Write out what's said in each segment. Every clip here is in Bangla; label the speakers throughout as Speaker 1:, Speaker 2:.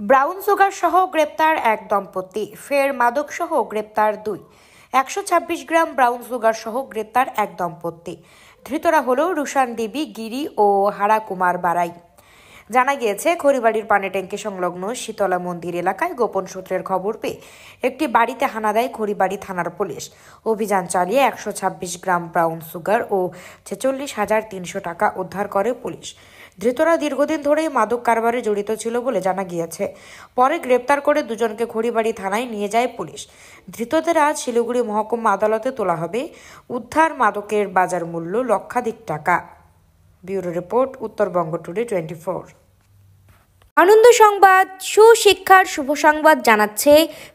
Speaker 1: ব্রাউন সুগার সহ গ্রেপ্তার এক দম্পতি, ফের মাদক সহ গ্রেপ্তার 2। 126 গ্রাম ব্রাউন সুগার সহ গ্রেপ্তার এক দম্পতি। ধৃতরা হল রুশান দেবী গিরি ও হারা কুমার বারাই। জানা গিয়েছে, খড়িবাড়ির পানি ট্যাঙ্কি সংলগ্ন শীতলা মন্দির এলাকায় গোপন সূত্রের খবর পেয়ে একটি বাড়িতে হানা দেয় খড়িবাড়ি থানার পুলিশ। অভিযান চালিয়ে 126 গ্রাম ব্রাউন সুগার ও 46,300 টাকা উদ্ধার করে পুলিশ। ধৃতরা দীর্ঘদিন ধরেই মাদক কারবারে জড়িত ছিল বলে জানা গিয়েছে। পরে গ্রেপ্তার করে দুজনকে খড়িবাড়ি থানায় নিয়ে যায় পুলিশ। ধৃতদের আজ শিলিগুড়ি মহকুমা আদালতে তোলা হবে। উদ্ধার মাদকের বাজার মূল্য লক্ষাধিক টাকা। Bureau report, Uttarbanga today 24। আনন্দ সংবাদ, সুশিক্ষার শুভ সংবাদ জানাচ্ছে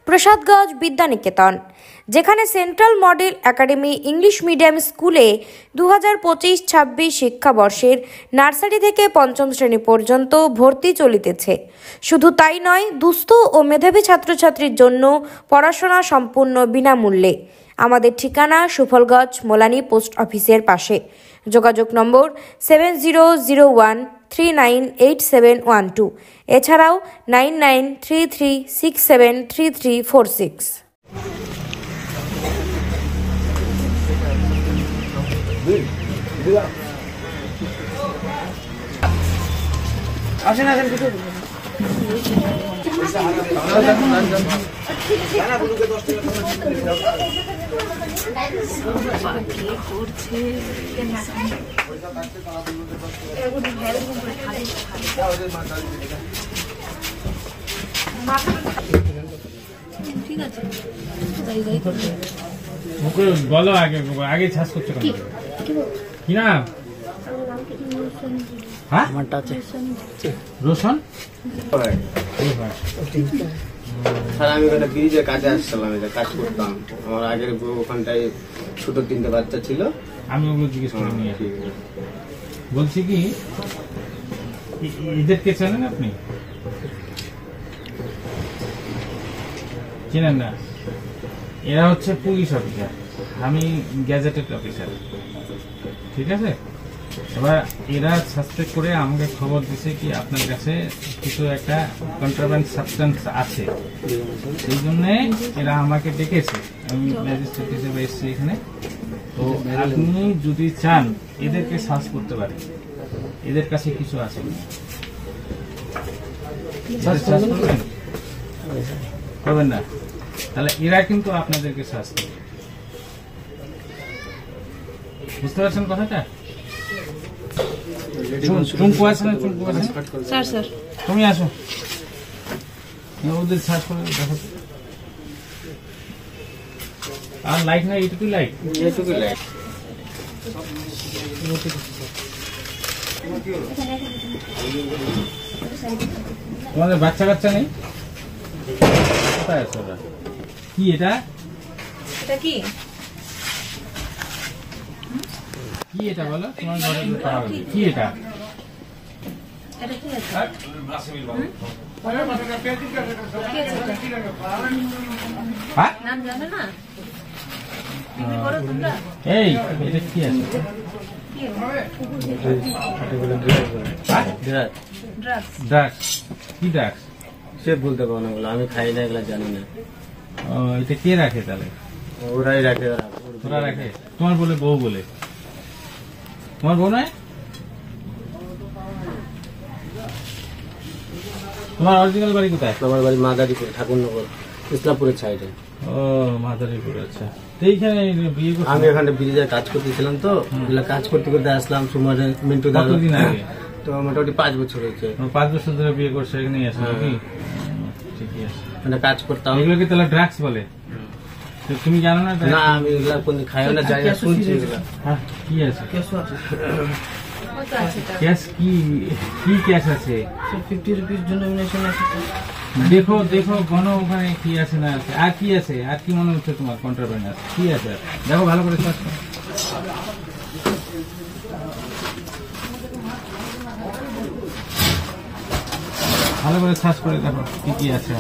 Speaker 1: প্রসাদগঞ্জ বিদ্যানিকেতন, যেখানে central model academy English medium স্কুলে 2025-26 শিক্ষাবর্ষের নার্সারি থেকে পঞ্চম শ্রেণী পর্যন্ত ভর্তি চলিতেছে। শুধু তাই নয়, দুস্থ ও মেধাবী ছাত্রছাত্রীর জন্য পড়াশোনা সম্পূর্ণ বিনামূল্যে। আমাদের ঠিকানা সুফলগঞ্জ মোলানি পোস্ট অফিসের পাশে। যোগাযোগ নম্বর 7001398712, এছাড়াও 9933673346।
Speaker 2: আসেন আসেন কিছু
Speaker 3: ঠিক আছে,
Speaker 4: বলো আগে আগে ছাস করছো কেন? কি নাম? হ্যাঁ, আমারটা আছে রোশন।
Speaker 2: স্যার, আমি ওখানে ব্রিজে কাজে আসছিলাম, কাজ করতাম। আমার আগের ওখানটায় ছোট 3টে বাচ্চা ছিল।
Speaker 4: আমি ওগুলো জিজ্ঞেস করে নিয়ে বলছি কি, এদেরকে চেনেন আপনি? চেনেন না? এরা হচ্ছে পুলিশ অফিসার, আমি গ্যাজেটেড অফিসার। ঠিক আছে, এবার এরা সাসপেক্ট করে আমাকে খবর দিছে কি আপনার কাছে কিছু একটা কন্ট্রাব্যান্ড সাবস্টেন্স আছে, সেই জন্য এরা আমাকে ডেকেছে। আমি ম্যাজিস্ট্রেট হিসেবে এসেছি এখানে। তো আপনি যদি চান এদেরকে সার্চ করতে পারেন, এদের কাছে কিছু আছে করবেন না, তাহলে এরা কিন্তু আপনাদেরকে সার্চ করবে। বুঝতে পারছেন কথাটা? চুমকু আছে না? চুমকু আছে
Speaker 3: স্যার। স্যার,
Speaker 4: তুমি আসো, ওদের সার্চ করে দেখো। আর লাইট না, এইটুকুই লাইট,
Speaker 2: এইটুকুই লাইট।
Speaker 4: তোমাদের বাচ্চা কাচ্চা নেই? কোথায় আছে ওরা? কি এটা?
Speaker 3: এটা কি?
Speaker 4: কি এটা বলো? তোমার ঘরে কি এটা?
Speaker 3: এটা কি আছে?
Speaker 4: হ্যাঁ,
Speaker 3: নাম জানো না?
Speaker 4: এই এটা কি আছে? ড্রাগস। কি ড্রাগস?
Speaker 2: সে বলতে পারবো না, বলো আমি খাই না, এগুলো জানি না।
Speaker 4: এটা কে রাখে তাহলে?
Speaker 2: ওরাই রাখে।
Speaker 4: ওরা রাখে? তোমার বলে বউ বলে? তোমার বউ নয়? তোমার অরিজিনাল বাড়ি কোথায়?
Speaker 2: আমার বাড়ি মাদারীপুর, ঠাকুরনগর, ইসলামপুরের সাইডে।
Speaker 4: ও, মাদারীপুর। আচ্ছা, তো এইখানে বিয়ে করছো?
Speaker 2: আমি এখানে ব্রিজে কাজ করতেছিলাম, তো কাজ করতে করতে আসলাম সুমার মিন্টু দাদা।
Speaker 4: কতদিন আগে?
Speaker 2: তো মোটামুটি 5 বছর হয়েছে।
Speaker 4: 5 বছর ধরে বিয়ে করছো, এখানেই আসো নাকি? ঠিকই আছে।
Speaker 2: মানে কাজ করতাম।
Speaker 4: এগুলোকে তাহলে ড্রাগস বলে? তো তুমি জানো না?
Speaker 2: না, আমি এগুলা কোন খাইও না, জানি না, শুনছি এগুলা।
Speaker 4: হ্যাঁ, কি আছে? ক্যাশ? কি কি ক্যাশ আছে?
Speaker 2: 50 রুপিস ডোনেশন আছে।
Speaker 4: দেখো দেখো গণ, ওখানে কি আছে না আছে। আর কি আছে? আর কি মনে হচ্ছে তোমার কন্ট্রাব্যান্ড আছে? কি আছে দেখো, ভালো করে সার্চ করো। ভালো করে সার্চ করে দেখো কি কি আছে।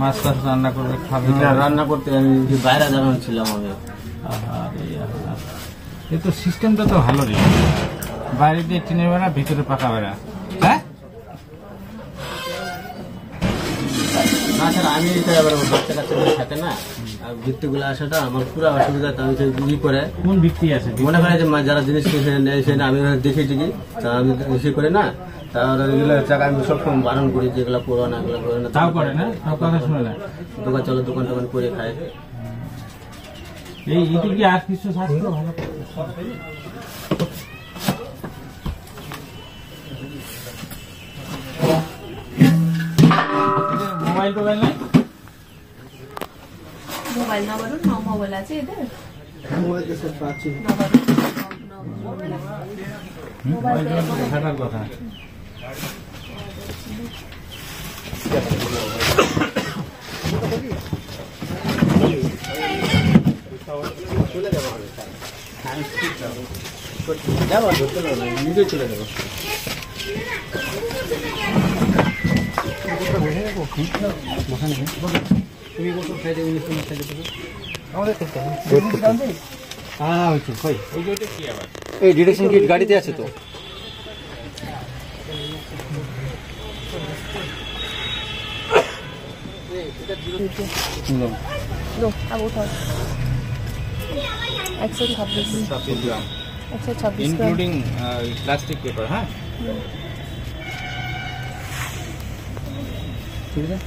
Speaker 4: মাছ টাছ রান্না করবে, খাবে?
Speaker 2: রান্না করতে আমি বাইরে যাবেন ছিলাম আমি।
Speaker 4: এ তো সিস্টেমটা তো ভালো রে, বাইরে দিয়ে টিনের বেড়া, ভিতরে পাকা বেড়া। হ্যাঁ,
Speaker 2: আমি এটা আবার বাচ্চা কাচ্চাগুলো থাকে না, আর ভিত্তিগুলো আসাটা আমার পুরো অসুবিধা। তো আমি ই করে
Speaker 4: কোন ভিত্তি আছে?
Speaker 2: মনে করে যে যারা জিনিস নেয় সেটা আমি দেখি টিকি, তা আমি বেশি করে না, তাহলে এগুলো টাকা আমি সবসময় বারণ করি যেগুলো করো না, এগুলো করে না।
Speaker 4: তাও করে না, তাও কথা শুনে না।
Speaker 2: দোকান চলো, দোকান টোকান করে খায়।
Speaker 4: এই এটা কি আর কিছু স্বাস্থ্য ভালো? মোবাইল টোবাইল নাই?
Speaker 3: মোবাইল না বলুন, মোবাইল আছে এদের?
Speaker 4: মোবাইল টোবাইল থাকার কথা।
Speaker 2: যাবো, ধরতে পারবো না, নিজে চলে যাবো। তুমি কত খাইতে
Speaker 5: এই ডিরেকশন কিট গাড়িতে আছে তো?
Speaker 4: Including plastic paper. হ্যাঁ,
Speaker 5: ঠিক আছে।